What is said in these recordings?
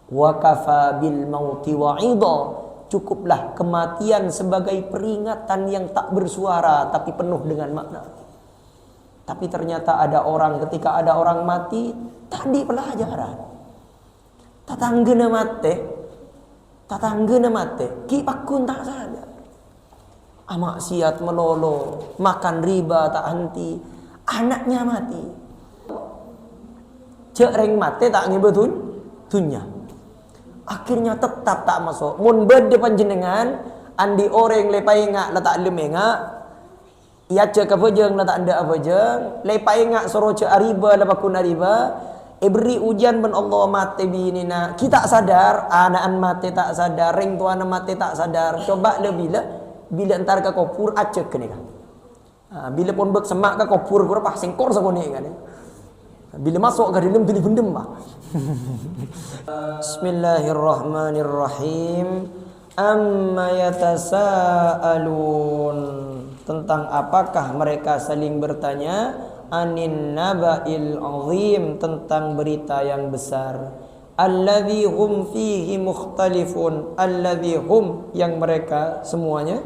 Wa kafa bil mauti wa'idha, cukuplah kematian sebagai peringatan yang tak bersuara tapi penuh dengan makna. Tapi ternyata ada orang, ketika ada orang mati, tadi pelajaran. Tatanggana mate, ki pakun tak sadar. Maksiat melolo, makan riba tak henti, anaknya mati. Cek reng mate tak ngebetun dunya. Akhirnya tetap tak masuk. Mun berdepan jenengan, andi orang lepai ngak letak lemenga. Ia cek apa jeng letak anda apa jeng. Lepai ngak soro cek riba lepas kun riba. Beri ujian ben Allah mate binina. Kita sadar, anak mate tak sadar, reng tuan mate tak sadar. Coba le bila entar ke kopur acek ke ni kan. Bila pun bek semak ke kopur kurang pas sengkor sakone kan. Bila masuk ke dalam tulis bendem bah. Bismillahirrahmanirrahim. Amma yatasaalun, tentang apakah mereka saling bertanya, anin naba'il azim, tentang berita yang besar. Alladzi hum fihi mukhtalifun, alladzi hum, yang mereka semuanya,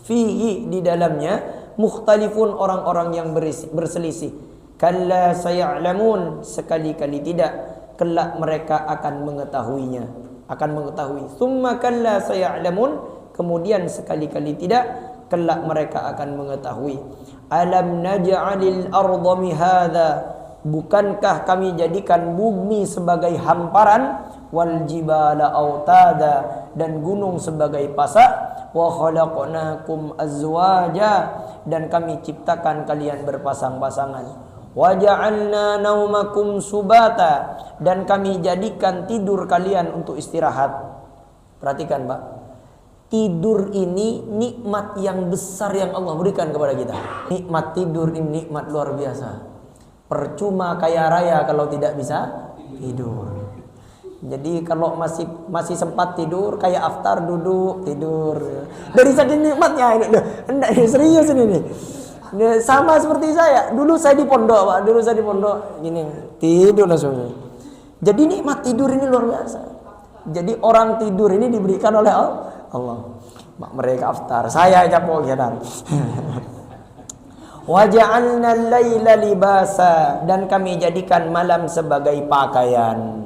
fihi, di dalamnya, mukhtalifun, orang-orang yang berselisih. Kalla saya'lamun, sekali-kali tidak, kelak mereka akan mengetahuinya, akan mengetahui. Summa kalla saya'lamun, kemudian sekali-kali tidak, kelak mereka akan mengetahui. Alam naj'alil arda mihadza, bukankah kami jadikan bumi sebagai hamparan, wal jibala autada, dan gunung sebagai pasak, wa khalaqnakum azwaja, dan kami ciptakan kalian berpasang-pasangan. Wa ja'alna naumakum subata, dan kami jadikan tidur kalian untuk istirahat. Perhatikan Pak, tidur ini nikmat yang besar yang Allah berikan kepada kita. Nikmat tidur ini nikmat luar biasa. Percuma kaya raya kalau tidak bisa tidur. Jadi kalau masih sempat tidur, kayak aftar duduk tidur. Dari saking nikmatnya ini, enggak serius ini nih. Sama seperti saya. Dulu saya di pondok, Pak. Dulu saya di pondok gini, tidur langsung. Jadi nikmat tidur ini luar biasa. Jadi orang tidur ini diberikan oleh Allah. Mereka aftar, saya capok ya dan. Wa ja'alna al-laila libasa, dan kami jadikan malam sebagai pakaian.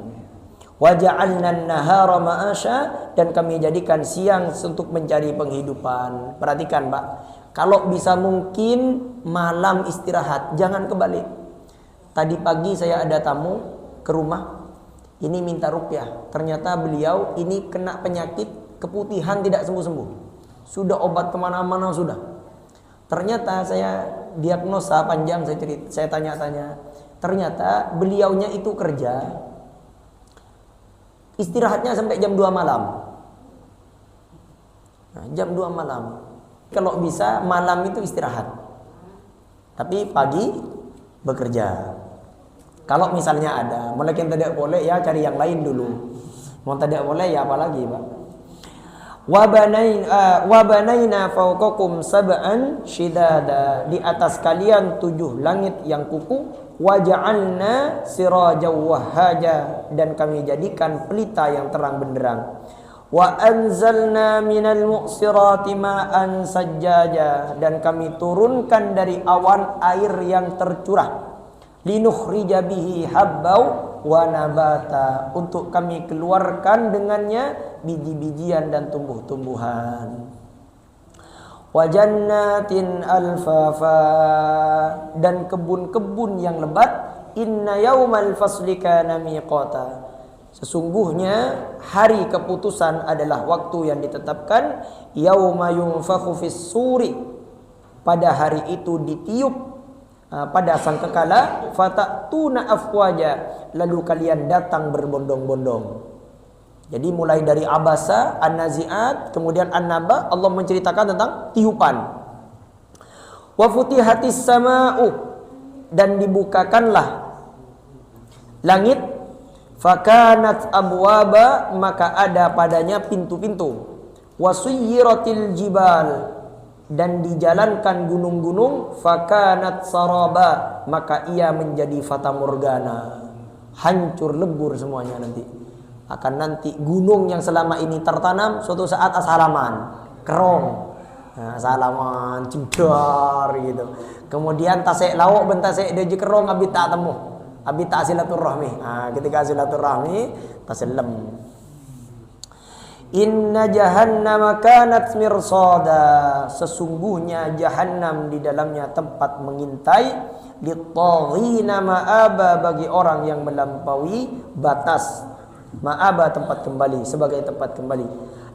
Wa ja'alna an-nahara ma'asha, dan kami jadikan siang untuk mencari penghidupan. Perhatikan, Pak. Kalau bisa mungkin malam istirahat, jangan kebalik. Tadi pagi saya ada tamu ke rumah, ini minta ruqyah. Ternyata beliau ini kena penyakit keputihan tidak sembuh-sembuh. Sudah obat kemana-mana sudah. Ternyata saya diagnosa panjang, saya tanya-tanya. Ternyata beliaunya itu kerja, istirahatnya sampai jam 2 malam. Nah, jam 2 malam. Kalau bisa malam itu istirahat, tapi pagi bekerja. Kalau misalnya ada, mulai yang tidak boleh ya cari yang lain dulu. Mau tidak boleh ya apalagi Pak. Wa banaina fawqakum sab'an shidada, di atas kalian 7 langit yang kuku. Wa ja'alna sirajan wahhaja, dan kami jadikan pelita yang terang benderang. Wa anzalna minal mu'sirati ma'an sajjaja, dan kami turunkan dari awan air yang tercurah. Linukhrija bihi habbau wa nabata, untuk kami keluarkan dengannya biji-bijian dan tumbuh-tumbuhan. Wa jannatin alfafa, dan kebun-kebun yang lebat. Inna yaumal fasli kana miqata, sesungguhnya hari keputusan adalah waktu yang ditetapkan. Yauma yunfakhu fis suri, pada hari itu ditiup pada sangkakala. Fatatuna afwaja, lalu kalian datang berbondong-bondong. Jadi mulai dari abasa, an-nazi'at, kemudian an-naba, Allah menceritakan tentang tiupan. Wa futihatis sama'u, dan dibukakanlah langit. Fakanat abwaba, maka ada padanya pintu-pintu. Wasuyiratil jibal, dan dijalankan gunung-gunung. Fakanat saraba, maka ia menjadi fata morgana, hancur lebur semuanya nanti. Akan nanti gunung yang selama ini tertanam suatu saat asalaman, kerong. Nah, asalaman, cedar gitu. Kemudian tasik lauk ben tasik dia je kerong abi tak temu. Abi tak silaturahmi. Ketika silaturahmi tasallam. Inna jahannama kanat mirsada. Sesungguhnya jahannam di dalamnya tempat mengintai, lit-taghina ma'aba, bagi orang yang melampaui batas. Ma'aba tempat kembali, sebagai tempat kembali.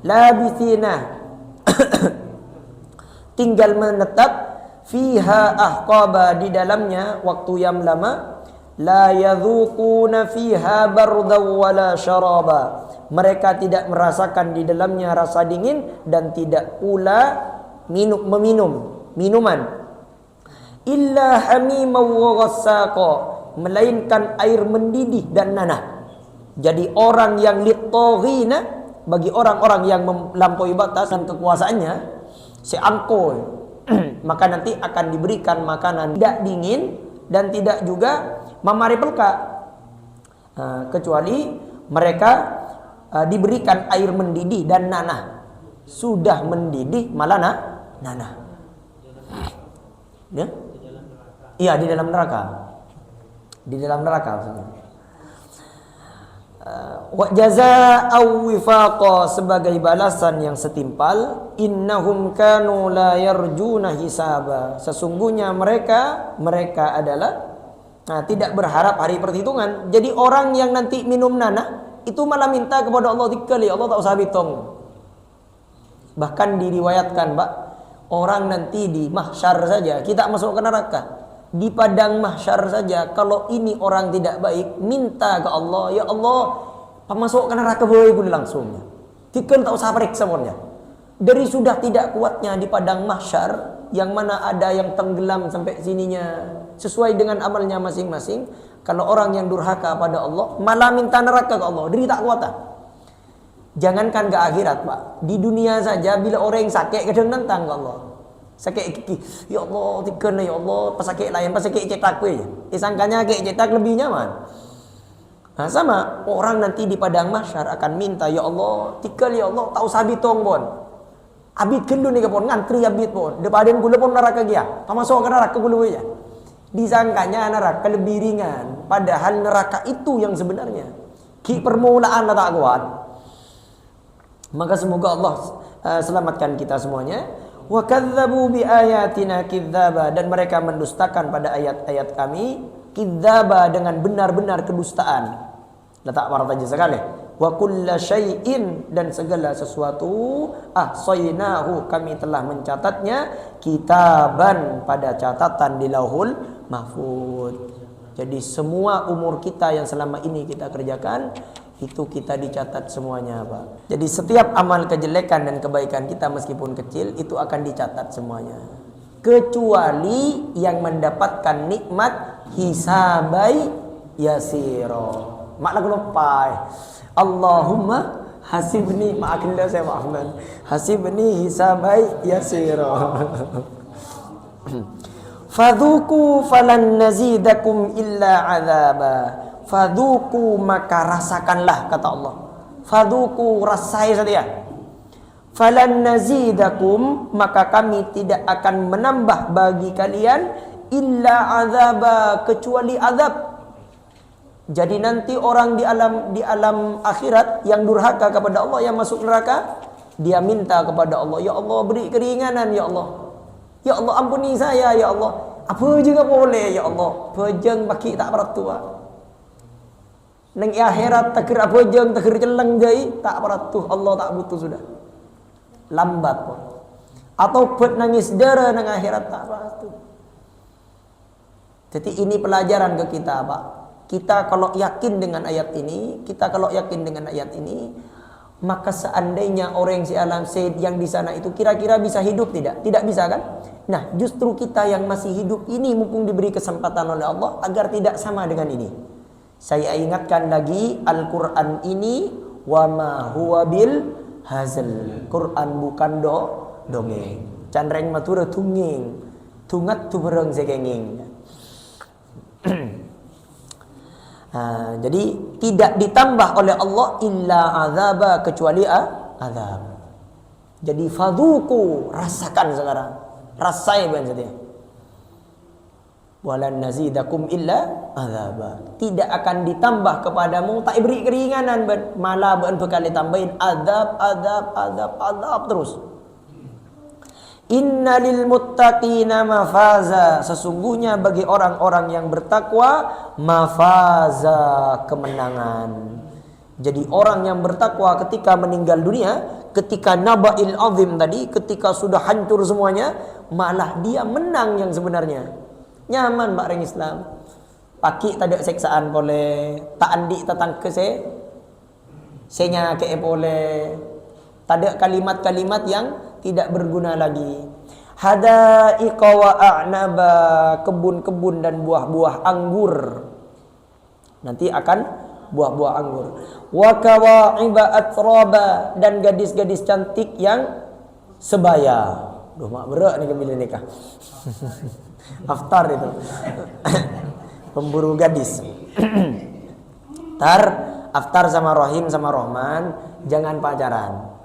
Labithina tinggal menetap, fiha ahqaba, di dalamnya waktu yang lama. La yadhuquna fiha bardaw wala syaraba. Mereka tidak merasakan di dalamnya rasa dingin dan tidak pula meminum minuman. Illa hamiman wa ghassaqa, melainkan air mendidih dan nanah. Jadi orang yang lit-taghina, bagi orang-orang yang melampaui batas dan kekuasaannya, seangkoi, maka nanti akan diberikan makanan tidak dingin dan tidak juga memari pelka, kecuali mereka diberikan air mendidih dan nanah. Sudah mendidih malah nanah. Ya? Iya, di dalam neraka. Di dalam neraka maksudnya. Wa jazaa'u wifaqa, sebagai balasan yang setimpal. Innahum kanu la yarjuna hisaba, sesungguhnya mereka adalah tidak berharap hari perhitungan. Jadi orang yang nanti minum nanah itu malah minta kepada Allah dikali, Allah tak usah hitung. Bahkan diriwayatkan, Pak, orang nanti di mahsyar saja, kita masuk ke neraka, di padang mahsyar saja, kalau ini orang tidak baik, minta ke Allah, ya Allah, masuk ke neraka boleh pun langsungnya. Dikali tak usah periksa pun. Dari sudah tidak kuatnya di padang mahsyar, yang mana ada yang tenggelam sampai sininya sesuai dengan amalnya masing-masing. Kalau orang yang durhaka pada Allah malah minta neraka ke Allah, diri tak kuat. Jangankan ke akhirat, Pak, di dunia saja bila orang yang sakit kadang nantang ke Allah. Sakit kiki, ya Allah, tikan ya Allah, pas sakit lain, pas sakit cetak we. Sangkanya sakit cetak lebih nyaman. Nah, sama orang nanti di padang mahsyar akan minta, ya Allah, tikan ya Allah, tak usah bitong pun. Abid kendu ni kapon ngantri abid pun. Depan gula pun neraka dia. Masuk ke neraka gula aja. Disangkanya neraka lebih ringan, padahal neraka itu yang sebenarnya. Ki permulaan tak kuat. Maka semoga Allah selamatkan kita semuanya. Wa kadzdzabu bi ayatina kidzaba, dan mereka mendustakan pada ayat-ayat kami, kidzaba, dengan benar-benar kedustaan. Letak warna sekali. Wa kulla syai'in, dan segala sesuatu, ahsaynahu, kami telah mencatatnya, kitaban, pada catatan di lauhul mahfuz. Jadi semua umur kita yang selama ini kita kerjakan, itu kita dicatat semuanya, Pak. Jadi setiap amal kejelekan dan kebaikan kita meskipun kecil, itu akan dicatat semuanya. Kecuali yang mendapatkan nikmat hisabai yasiro. Mak lagu lepai. Allahumma hasibni, maafkan saya maafkan. Hasibni hisabai yasira. Fadhuku falan nazidakum illa azaba. Fadhuku, maka rasakanlah, kata Allah. Fadhuku, rasai saja. Falan nazidakum, maka kami tidak akan menambah bagi kalian illa azaba, kecuali azab. Jadi nanti orang di alam akhirat yang durhaka kepada Allah, yang masuk neraka, dia minta kepada Allah, ya Allah, beri keringanan, ya Allah. Ya Allah, ampuni saya, ya Allah. Apa juga boleh, ya Allah. Pejeng baki tak beratu. Nang akhirat takir apa jeng, takir celeng jai, tak beratu. Allah tak butuh sudah. Lambat pun. Atau pet nangis darah nang akhirat tak beratu. Jadi ini pelajaran ke kita, Pak. Kita kalau yakin dengan ayat ini, maka seandainya orang yang Said yang di sana itu kira-kira bisa hidup tidak? Tidak bisa kan? Nah, justru kita yang masih hidup ini mumpung diberi kesempatan oleh Allah agar tidak sama dengan ini. Saya ingatkan lagi, Al-Quran ini wa ma huwa bil hazal. Quran bukan dongeng. Candreng matura tunging, tungat tu bereng segenging. Jadi tidak ditambah oleh Allah illa azaba, kecuali azab. Jadi fadhuku, rasakan sekarang. Rasai bukan saja. Walan nazidakum illa azaba. Tidak akan ditambah kepadamu, tak beri keringanan, malah bekal ditambahin azab terus. Innalil muttaqina mafaza. Sesungguhnya bagi orang-orang yang bertakwa mafaza, kemenangan. Jadi orang yang bertakwa ketika meninggal dunia, ketika naba'il azim tadi, ketika sudah hancur semuanya, malah dia menang yang sebenarnya. Nyaman Pak orang Islam. Paki tak ada seksaan boleh, tak andi tatang ke senya ke boleh. Tak ada kalimat-kalimat yang tidak berguna lagi. Hadaiqa wa a'naba, kebun-kebun dan buah-buah anggur. Nanti akan buah-buah anggur. Wa kawa'iba atraba, dan gadis-gadis cantik yang sebaya. Duh mak berak nih kembali nikah. Aftar itu. Pemburu gadis. Aftar sama Rahim sama Rahman, jangan pacaran.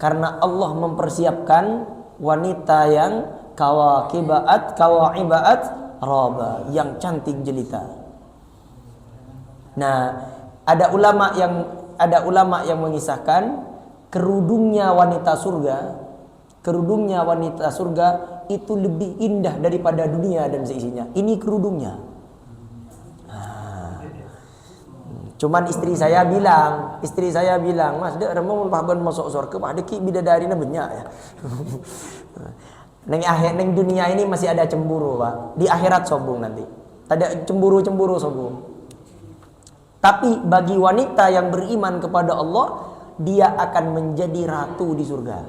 Karena Allah mempersiapkan wanita yang kawa'ibaat raba, yang cantik jelita. Nah, ada ulama yang mengisahkan kerudungnya wanita surga itu lebih indah daripada dunia dan seisinya. Ini kerudungnya. Cuman istri saya bilang, Mas, dek remo pahaban masuk surga, Pak deki bidadari na banyak ya. Neng dunia ini masih ada cemburu, Pak. Di akhirat sombong nanti. Ada cemburu sombong. Tapi bagi wanita yang beriman kepada Allah, dia akan menjadi ratu di surga.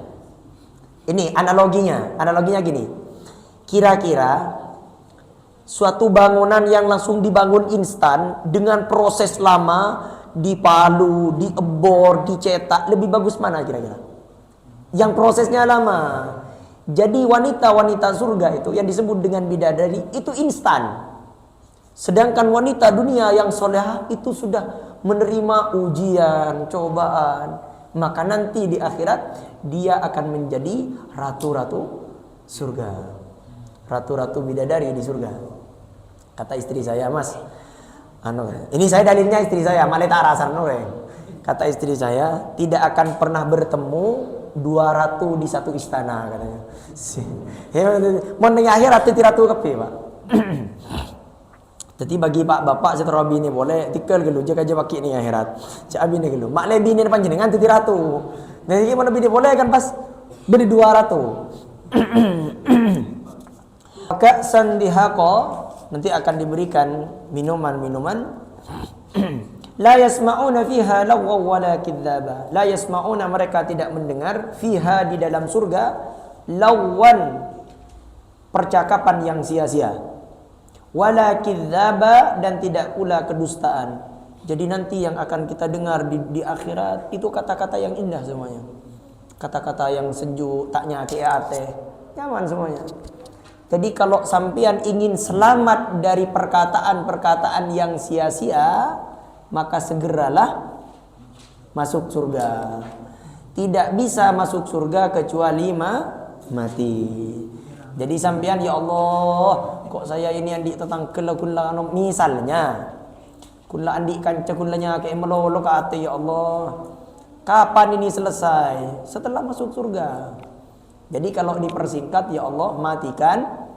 Ini analoginya gini. Kira-kira suatu bangunan yang langsung dibangun instan dengan proses lama, dipalu, diebor, dicetak, lebih bagus mana kira-kira? Yang prosesnya lama. Jadi wanita-wanita surga itu yang disebut dengan bidadari itu instan. Sedangkan wanita dunia yang solehah itu sudah menerima ujian, cobaan. Maka nanti di akhirat dia akan menjadi ratu-ratu surga. Ratu-ratu bidadari di surga. Kata istri saya, Mas, ini saya dalilnya istri saya, maleta arasan. Kata istri saya, tidak akan pernah bertemu dua ratu di satu istana, katanya. Mau akhirat itu ratu kepi, Pak. Jadi bagi pak bapak setelah bini boleh tikal gelu jaga aja pakai ni akhirat. Cak bini gelu. Mak le bini panjenengan tu ratu. Jadi mana bini boleh kan pas beri dua ratu. Maka sandihaqa, nanti akan diberikan minuman-minuman. La yasma'una fiha lagwa wala kidzaba. La yasma'una, mereka tidak mendengar fiha, di dalam surga, lagwan, percakapan yang sia-sia. Wala kidzaba, dan tidak pula kedustaan. Jadi nanti yang akan kita dengar di akhirat itu kata-kata yang indah semuanya. Kata-kata yang sejuk, tak nyaki ate. Nyaman semuanya. Jadi kalau sampean ingin selamat dari perkataan-perkataan yang sia-sia, maka segeralah masuk surga. Tidak bisa masuk surga kecuali mati. Jadi sampean, ya Allah, kok saya ini andik tentang kula misalnya kula andik kanca kulanya kayak melolo ke ate, ya Allah, kapan ini selesai? Setelah masuk surga. Jadi kalau dipersingkat, ya Allah, matikan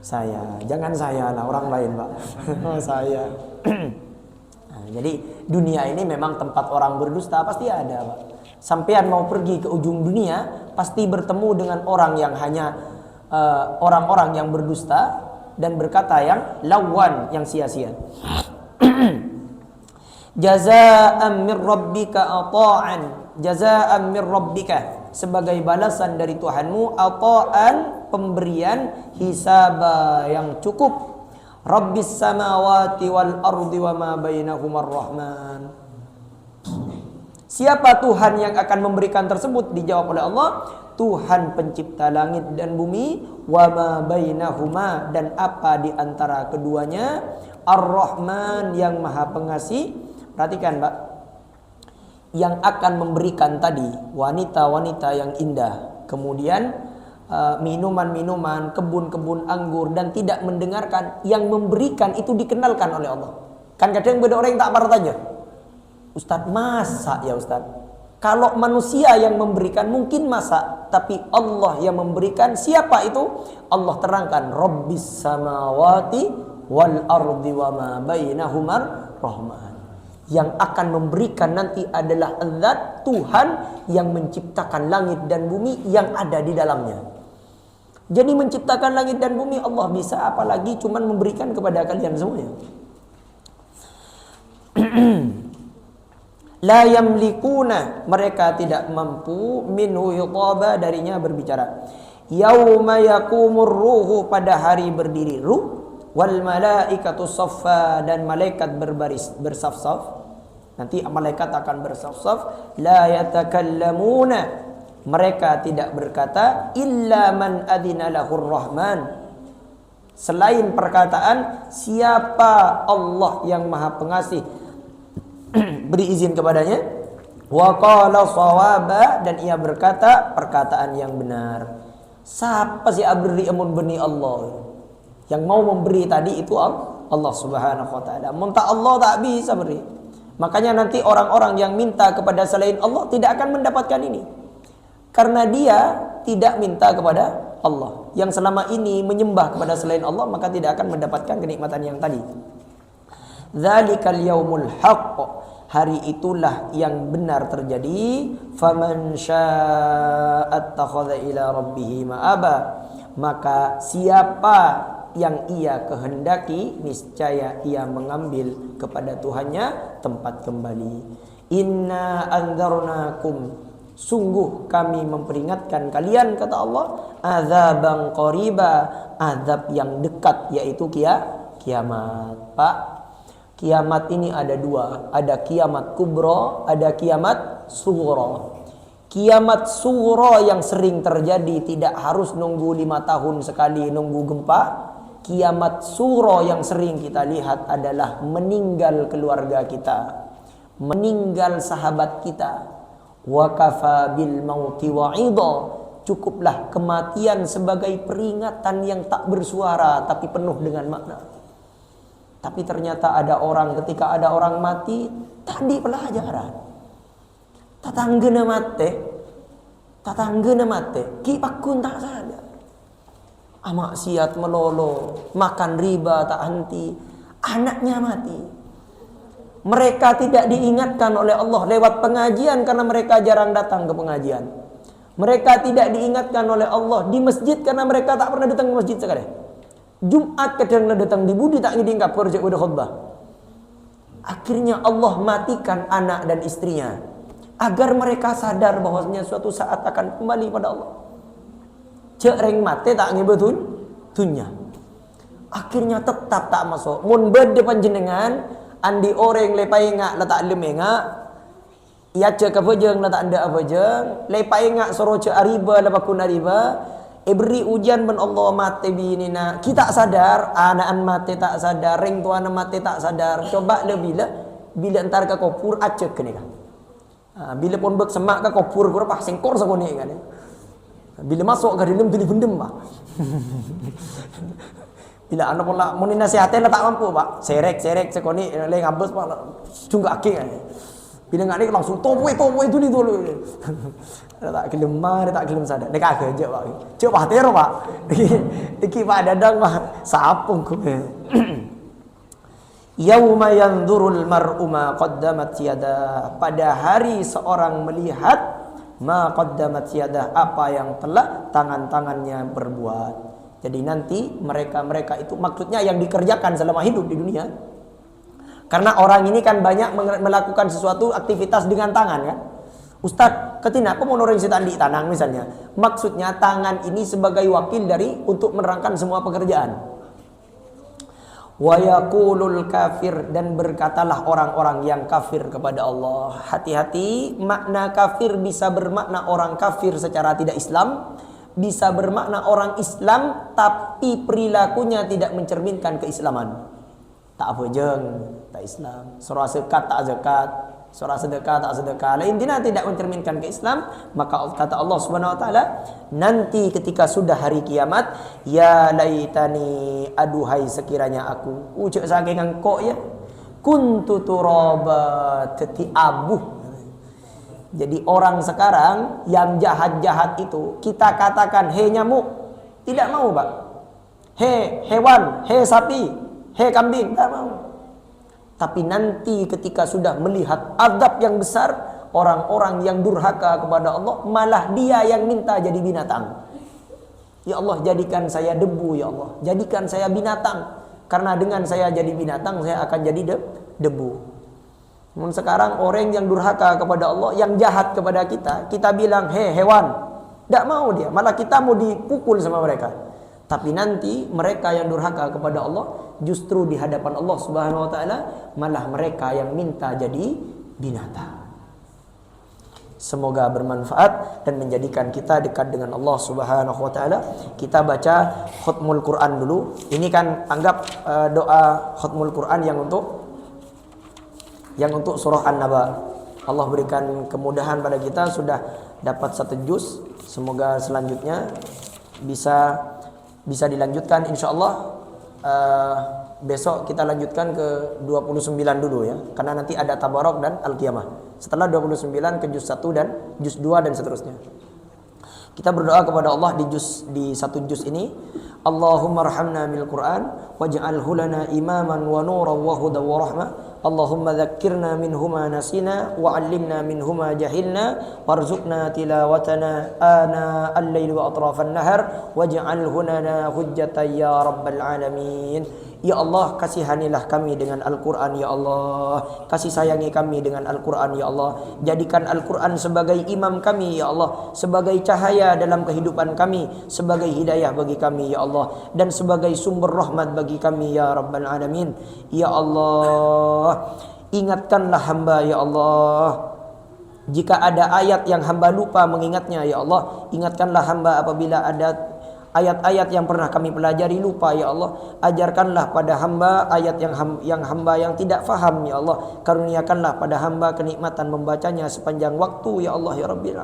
saya. Jangan saya lah, orang lain, Pak. Saya. Nah, jadi dunia ini memang tempat orang berdusta, pasti ada, Pak. Sampean mau pergi ke ujung dunia, pasti bertemu dengan orang yang hanya orang-orang yang berdusta dan berkata yang lawan, yang sia-sia. Jazaa'an min rabbika ata'an. Jazaa'an min rabbika, sebagai balasan dari Tuhanmu, ata'an, pemberian, hisaba, yang cukup. Rabbis samawati wal ardi wa ma bainahumar rahman. Siapa Tuhan yang akan memberikan tersebut? Dijawab oleh Allah, Tuhan pencipta langit dan bumi, wa ma bainahuma, dan apa di antara keduanya, Ar-Rahman, yang Maha Pengasih. Perhatikan, Pak. Yang akan memberikan tadi wanita-wanita yang indah, kemudian minuman-minuman, kebun-kebun anggur, dan tidak mendengarkan. Yang memberikan itu dikenalkan oleh Allah. Kan kadang beda orang yang tak parah aja. Ustadz, masa ya Ustadz? Kalau manusia yang memberikan mungkin masa, tapi Allah yang memberikan, siapa itu? Allah terangkan, Rabbis samawati wal ardi wa ma bainahumar rahman. Yang akan memberikan nanti adalah Zat Tuhan yang menciptakan langit dan bumi yang ada di dalamnya. Jadi menciptakan langit dan bumi Allah bisa, apalagi cuman memberikan kepada kalian semuanya. La yamlikuna, mereka tidak mampu, minhu yutaba, darinya berbicara. Yauma yakumur ruhu, pada hari berdiri ruh, wal malaikatu saffa, dan malaikat berbaris bersaf-saf. Nanti malaikat akan bersaf-saf. La yatakallamuna, mereka tidak berkata, illa man adzina lahur rahman, selain perkataan siapa Allah yang Maha Pengasih beri izin kepadanya. Wa qala shawaba, dan ia berkata perkataan yang benar. Siapa sih abri amun beni Allah? Yang mau memberi tadi itu Allah Subhanahu wa taala. Minta Allah tak bisa beri. Makanya nanti orang-orang yang minta kepada selain Allah tidak akan mendapatkan ini. Karena dia tidak minta kepada Allah. Yang selama ini menyembah kepada selain Allah, maka tidak akan mendapatkan kenikmatan yang tadi. Dzalikal yaumul haqq, hari itulah yang benar terjadi. Faman syaa'a attakhadha ila rabbih ma'aba, maka siapa yang ia kehendaki, niscaya ia mengambil kepada Tuhannya tempat kembali. Inna andzarnakum, sungguh kami memperingatkan kalian, kata Allah, azabang qariba, azab yang dekat, yaitu kiamat. Pak, kiamat ini ada dua, ada kiamat kubro, ada kiamat sughra. Kiamat sughra yang sering terjadi, tidak harus nunggu 5 tahun sekali nunggu gempa. Kiamat sughra yang sering kita lihat adalah meninggal keluarga kita, meninggal sahabat kita. Wa kafa bil mauti wa'idha, cukuplah kematian sebagai peringatan yang tak bersuara tapi penuh dengan makna. Tapi ternyata ada orang, ketika ada orang mati, tadi pelajaran. Tatanggana mate, ki pakun tak sadar. Maksiat melolo, makan riba tak henti, anaknya mati. Mereka tidak diingatkan oleh Allah lewat pengajian karena mereka jarang datang ke pengajian. Mereka tidak diingatkan oleh Allah di masjid karena mereka tak pernah datang ke masjid sekali. Jumat kadang datang di budi tak ngidingkap kerja udah khutbah. Akhirnya Allah matikan anak dan istrinya agar mereka sadar bahwasanya suatu saat akan kembali pada Allah. Cek reng mate tak ngebetul dunya. Akhirnya tetap tak masuk. Mun bede panjenengan andi orang lepai ngak letak lemenga. Ia cek apa jeng letak anda apa jeng. Lepai ngak soro cek ariba lepakun ariba. Beri ujian ben Allah mate binina. Kita sadar, anak mate tak sadar, reng tuan mate tak sadar. Coba le bila entar ke kopur acek kene kan. Bila pun bek semak ke kopur kur pas sengkor sakone kan. Bila masuk ke dalam tu dibendem pak. Bila anak pula mau nasihatin tak mampu pak. Serek sekoni le ngabes pak cunggak akik kan. Bila ngak ni langsung topoe itu ni dulu. Tak gelem tak gelem sadar. Nek agak aja pak. Cuk pak tero pak. Iki pak dadang pak sapung ku. Yauma yanzurul mar'u ma qaddamat yada, pada hari seorang melihat ma qaddamat yadah, apa yang telah tangan-tangannya berbuat. Jadi nanti mereka itu maksudnya yang dikerjakan selama hidup di dunia. Karena orang ini kan banyak melakukan sesuatu aktivitas dengan tangan kan. Ustadz, ketina aku mau orang sitan di tanang misalnya. Maksudnya tangan ini sebagai wakil dari untuk menerangkan semua pekerjaan. Wa yaqulul kafir, dan berkatalah orang-orang yang kafir kepada Allah. Hati-hati, makna kafir bisa bermakna orang kafir secara tidak Islam, bisa bermakna orang Islam tapi perilakunya tidak mencerminkan keislaman. Tak apa jeng, tak Islam. Surah zakat tak zakat, surah sedekah tak sedekah. Intinya tidak mencerminkan ke Islam. Maka kata Allah Subhanahu wa taala, nanti ketika sudah hari kiamat, ya laitani, aduhai sekiranya aku, ucap saking engkau ya, kuntu turaba, teti abuh. Jadi orang sekarang yang jahat-jahat itu kita katakan he nyamuk, tidak mau Pak. He hewan, he sapi, he kambing, tidak mau. Tapi nanti ketika sudah melihat azab yang besar, orang-orang yang durhaka kepada Allah, malah dia yang minta jadi binatang. Ya Allah, jadikan saya debu ya Allah, jadikan saya binatang. Karena dengan saya jadi binatang, saya akan jadi debu. Namun sekarang orang yang durhaka kepada Allah, yang jahat kepada kita, kita bilang he hewan, tidak mau dia, malah kita mau dipukul sama mereka. Tapi nanti mereka yang durhaka kepada Allah, justru di hadapan Allah Subhanahu wa taala malah mereka yang minta jadi binatang. Semoga bermanfaat dan menjadikan kita dekat dengan Allah Subhanahu wa taala. Kita baca khutmul Quran dulu. Ini kan anggap doa khutmul Quran yang untuk surah An-Naba. Allah berikan kemudahan pada kita, sudah dapat 1 juz. Semoga selanjutnya bisa dilanjutkan insyaallah. Besok kita lanjutkan ke 29 dulu ya, karena nanti ada Tabarok dan Al-Qiyamah. Setelah 29 ke juz 1 dan juz 2 dan seterusnya. Kita berdoa kepada Allah di 1 juz ini. Allahumma arhamna bil Qur'an waj'alhu lana imaman wa nuran wa hudan wa rahmah. Allahumma dzakkirna minhuma nasina wa 'allimna minhuma jahilna warzuqna tilawatana ana al-laili wa atrafan nahar waj'alhu lana hujjatan ya rabbal alamin. Ya Allah, kasihanilah kami dengan Al-Quran ya Allah, kasih sayangi kami dengan Al-Quran ya Allah. Jadikan Al-Quran sebagai imam kami ya Allah, sebagai cahaya dalam kehidupan kami, sebagai hidayah bagi kami ya Allah, dan sebagai sumber rahmat bagi kami ya Rabbal Alamin. Ya Allah, ingatkanlah hamba ya Allah. Jika ada ayat yang hamba lupa mengingatnya ya Allah, ingatkanlah hamba apabila ada ayat-ayat yang pernah kami pelajari lupa ya Allah. Ajarkanlah pada hamba ayat yang hamba yang tidak faham ya Allah. Karuniakanlah pada hamba kenikmatan membacanya sepanjang waktu ya Allah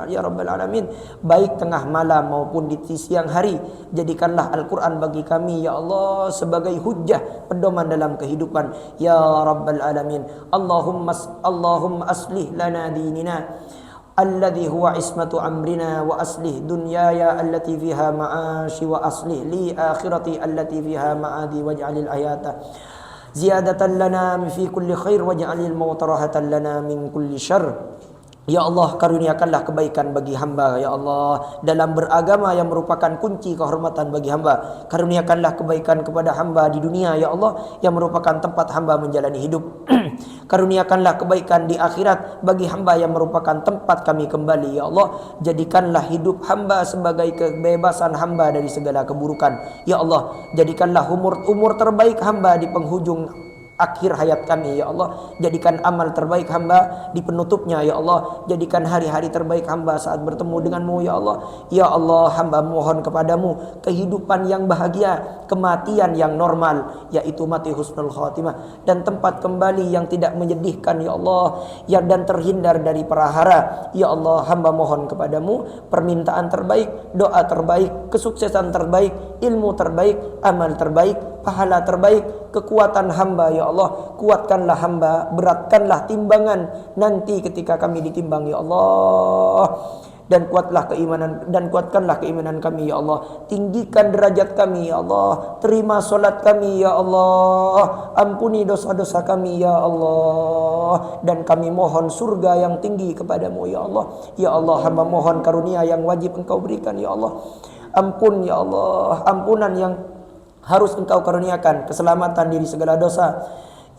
ya Rabbal Alamin, baik tengah malam maupun di siang hari. Jadikanlah Al-Quran bagi kami ya Allah sebagai hujjah, pedoman dalam kehidupan ya Rabbal Alamin. Allahumma aslih lana dinina alladhi huwa ismatu amrina wa aslih dunyaya allati fiha ma'ashi wa aslih li akhirati allati fiha ma'adi waj'alil hayata ziyadatan lana fi kulli khair waj'alil mauta rahatan lana min kulli syarr. Ya Allah, karuniakanlah kebaikan bagi hamba ya Allah dalam beragama yang merupakan kunci kehormatan bagi hamba. Karuniakanlah kebaikan kepada hamba di dunia ya Allah yang merupakan tempat hamba menjalani hidup. Karuniakanlah kebaikan di akhirat bagi hamba yang merupakan tempat kami kembali ya Allah. Jadikanlah hidup hamba sebagai kebebasan hamba dari segala keburukan ya Allah. Jadikanlah umur terbaik hamba di penghujung akhir hayat kami ya Allah. Jadikan amal terbaik hamba di penutupnya ya Allah. Jadikan hari-hari terbaik hamba saat bertemu denganmu ya Allah. Ya Allah, hamba mohon kepadamu kehidupan yang bahagia, kematian yang normal, yaitu mati husnul khatimah, dan tempat kembali yang tidak menyedihkan ya Allah, dan terhindar dari prahara ya Allah. Hamba mohon kepadamu permintaan terbaik, doa terbaik, kesuksesan terbaik, ilmu terbaik, amal terbaik, pahala terbaik, kekuatan hamba ya Allah. Kuatkanlah hamba, beratkanlah timbangan nanti ketika kami ditimbang ya Allah. Dan kuatkanlah keimanan kami ya Allah. Tinggikan derajat kami ya Allah. Terima solat kami ya Allah. Ampuni dosa-dosa kami ya Allah. Dan kami mohon surga yang tinggi kepadamu ya Allah. Ya Allah, hamba mohon karunia yang wajib engkau berikan ya Allah. Ampun ya Allah, ampunan yang harus engkau karuniakan, keselamatan dari segala dosa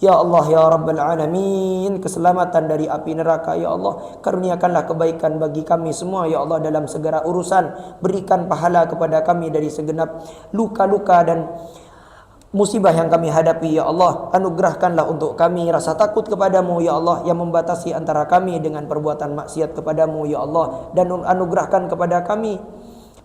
ya Allah ya Rabbal Alamin, keselamatan dari api neraka ya Allah. Karuniakanlah kebaikan bagi kami semua ya Allah dalam segala urusan. Berikan pahala kepada kami dari segenap luka-luka dan musibah yang kami hadapi, ya Allah, anugerahkanlah untuk kami rasa takut kepadamu, ya Allah, yang membatasi antara kami dengan perbuatan maksiat kepadamu, ya Allah, dan anugerahkan kepada kami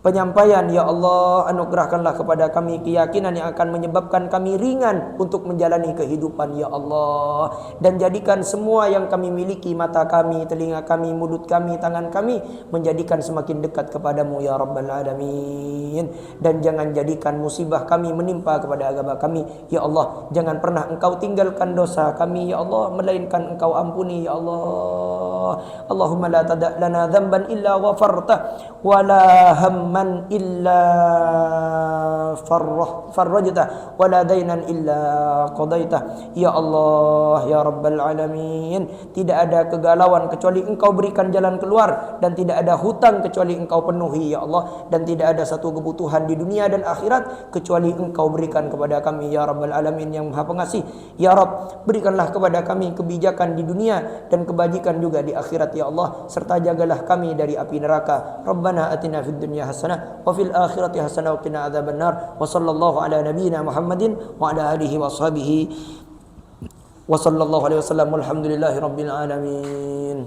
penyampaian, ya Allah, anugerahkanlah kepada kami keyakinan yang akan menyebabkan kami ringan untuk menjalani kehidupan, ya Allah, dan jadikan semua yang kami miliki, mata kami, telinga kami, mulut kami, tangan kami, menjadikan semakin dekat kepadamu, ya Rabbal Alamin. Dan jangan jadikan musibah kami menimpa kepada agama kami, ya Allah, jangan pernah Engkau tinggalkan dosa kami, ya Allah, melainkan Engkau ampuni, ya Allah. Allahumma la tada' lana dhanban illa ghafartah wa la hamman illa farrajtah wa la dainan illa qadaitah. Ya Allah, ya Rabbal Alamin, tidak ada kegalauan kecuali Engkau berikan jalan keluar, dan tidak ada hutang kecuali Engkau penuhi, ya Allah, dan tidak ada satu kebutuhan di dunia dan akhirat kecuali Engkau berikan kepada kami, ya Rabbal Alamin yang Maha Pengasih. Ya Rabb, berikanlah kepada kami kebijakan di dunia dan kebajikan juga di akhirat, ya Allah, serta jagalah kami dari api neraka. Rabbana atina fid dunya hasanah wa fil akhirati hasanah wa qina adzabannar. Wa sallallahu ala nabiyyina Muhammadin wa ala alihi wa sahbihi wa sallallahu alaihi wasallam. Alhamdulillahi rabbil alamin.